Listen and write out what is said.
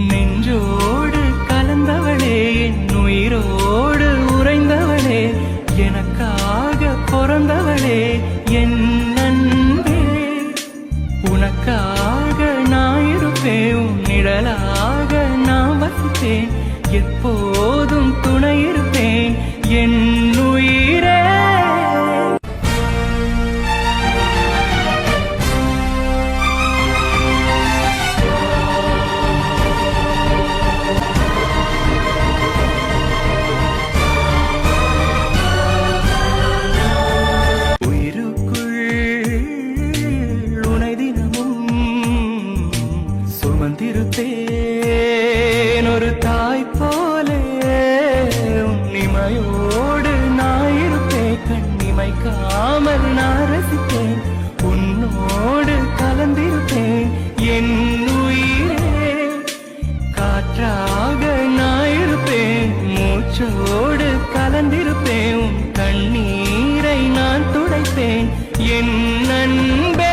நெஞ்சோடு கலந்தவளே என் உயிரோடு உறைந்தவளே எனக்காக பிறந்தவளே என் அன்பே உனக்காக நான் இருப்பேன் உன் நிழலாக நான் வசிப்பேன் எப்போதும் துணை இருப்பேன் என் உயிரே சுமந்திருப்பேன் ஒரு தாய் போலே உன்னிமையோடு நான் இருப்பேன் கண்ணிமைக்காமல் நான் ரசிப்பேன் உன்னோடு கலந்திருப்பேன் என் உயிரே காற்றாக நான் இருப்பேன் மூச்சோடு கலந்திருப்பேன் உன் கண்ணீரை நான் துடைப்பேன் என் அன்பே